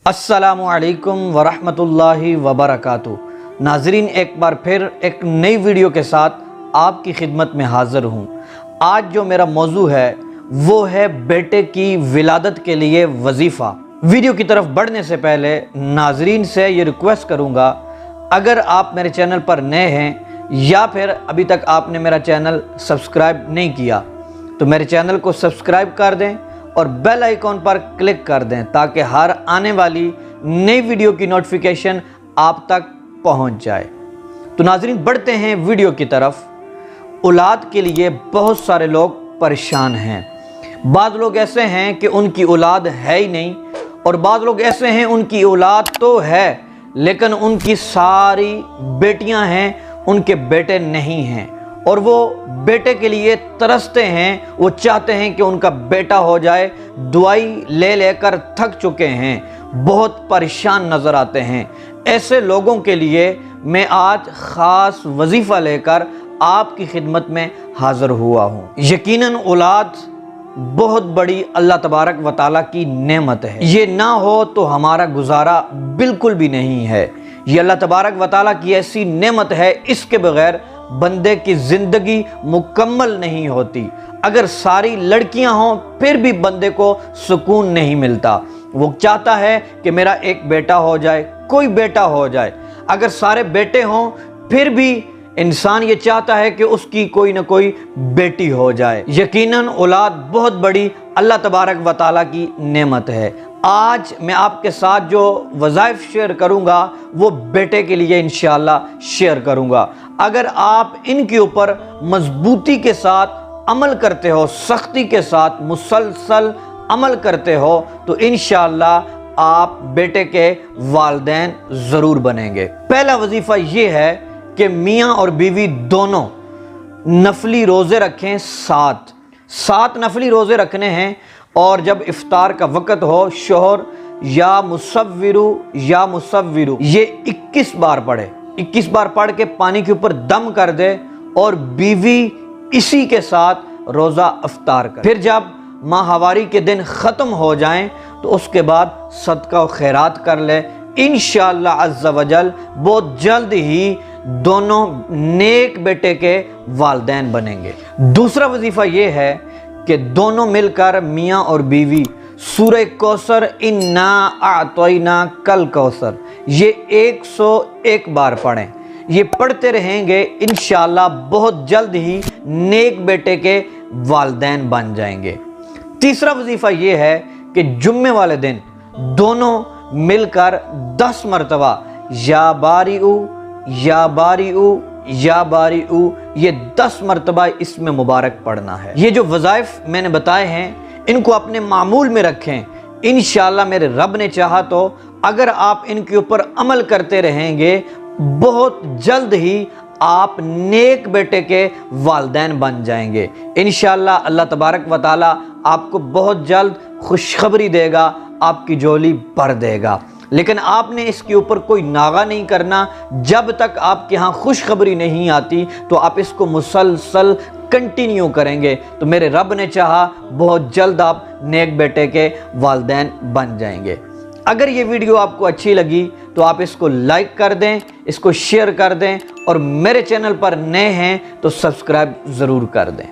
अस्सलामुअलैकुम वरहमतुल्लाहि वबरकातुहू। नाजरीन, एक बार फिर एक नई वीडियो के साथ आपकी खिदमत में हाज़िर हूँ। आज जो मेरा मौजू है वो है बेटे की विलादत के लिए वजीफ़ा। वीडियो की तरफ बढ़ने से पहले नाजरीन से ये रिक्वेस्ट करूँगा, अगर आप मेरे चैनल पर नए हैं या फिर अभी तक आपने मेरा चैनल सब्सक्राइब नहीं किया तो मेरे चैनल को सब्सक्राइब कर दें और बेल आइकॉन पर क्लिक कर दें ताकि हर आने वाली नई वीडियो की नोटिफिकेशन आप तक पहुंच जाए। तो नाज़रीन, बढ़ते हैं वीडियो की तरफ। औलाद के लिए बहुत सारे लोग परेशान हैं। बाद लोग ऐसे हैं कि उनकी औलाद है ही नहीं, और बाद लोग ऐसे हैं उनकी औलाद तो है लेकिन उनकी सारी बेटियां हैं, उनके बेटे नहीं हैं, और वो बेटे के लिए तरसते हैं। वो चाहते हैं कि उनका बेटा हो जाए, दुआई ले लेकर थक चुके हैं, बहुत परेशान नज़र आते हैं। ऐसे लोगों के लिए मैं आज ख़ास वजीफ़ा लेकर आपकी खिदमत में हाज़िर हुआ हूँ। यकीनन औलाद बहुत बड़ी अल्लाह तबारक व तआला की नेमत है। ये ना हो तो हमारा गुजारा बिल्कुल भी नहीं है। ये अल्लाह तबारक व तआला की ऐसी नेमत है, इसके बगैर बंदे की ज़िंदगी मुकम्मल नहीं होती। अगर सारी लड़कियां हों फिर भी बंदे को सुकून नहीं मिलता। वो चाहता है कि मेरा एक बेटा हो जाए, कोई बेटा हो जाए। अगर सारे बेटे हों फिर भी इंसान ये चाहता है कि उसकी कोई ना कोई बेटी हो जाए। यकीनन औलाद बहुत बड़ी अल्लाह तबारक व तआला की नेमत है। आज मैं आपके साथ जो वज़ाइफ शेयर करूंगा वो बेटे के लिए इंशाअल्लाह शेयर करूंगा। अगर आप इनके ऊपर मजबूती के साथ अमल करते हो, सख्ती के साथ मुसलसल अमल करते हो, तो इंशाअल्लाह आप बेटे के वालिदैन ज़रूर बनेंगे। पहला वजीफ़ा ये है कि मियाँ और बीवी दोनों नफली रोज़े रखें। सात नफली रोज़े रखने हैं, और जब इफ्तार का वक़्त हो शोहर या मुसव्विरु ये 21 बार पढ़े। 21 बार पढ़ के पानी के ऊपर दम कर दे और बीवी इसी के साथ रोज़ा इफ्तार करे। फिर जब माहवारी के दिन ख़त्म हो जाएं तो उसके बाद सदका व खैरात कर ले। इंशाअल्लाह अज़्ज़ा वजल बहुत जल्द ही दोनों नेक बेटे के वालिदैन बनेंगे। दूसरा वजीफ़ा ये है कि दोनों मिलकर मियाँ और बीवी सूरह कौसर, इन्ना आतैना कल कौसर, ये 101 बार पढ़ें। ये पढ़ते रहेंगे, इंशाअल्लाह बहुत जल्द ही नेक बेटे के वालिदैन बन जाएंगे। तीसरा वजीफ़ा ये है कि जुम्मे वाले दिन दोनों मिलकर 10 मरतबा या बारिऊ या बारिऊ या बारिऊ ये 10 मरतबा इसमें मुबारक पढ़ना है। ये जो वज़ाइफ मैंने बताए हैं इनको अपने मामूल में रखें। इंशाअल्लाह मेरे रब ने चाहा तो अगर आप इनके ऊपर अमल करते रहेंगे बहुत जल्द ही आप नेक बेटे के वालिदैन बन जाएंगे। इंशाअल्लाह अल्लाह तबारक व तआला आपको बहुत जल्द खुशखबरी देगा, आपकी झोली भर देगा। लेकिन आपने इसके ऊपर कोई नागा नहीं करना। जब तक आपके यहाँ खुशखबरी नहीं आती तो आप इसको मुसलसल कंटिन्यू करेंगे तो मेरे रब ने चाहा बहुत जल्द आप नेक बेटे के वालिदैन बन जाएंगे। अगर ये वीडियो आपको अच्छी लगी तो आप इसको लाइक कर दें, इसको शेयर कर दें, और मेरे चैनल पर नए हैं तो सब्सक्राइब ज़रूर कर दें।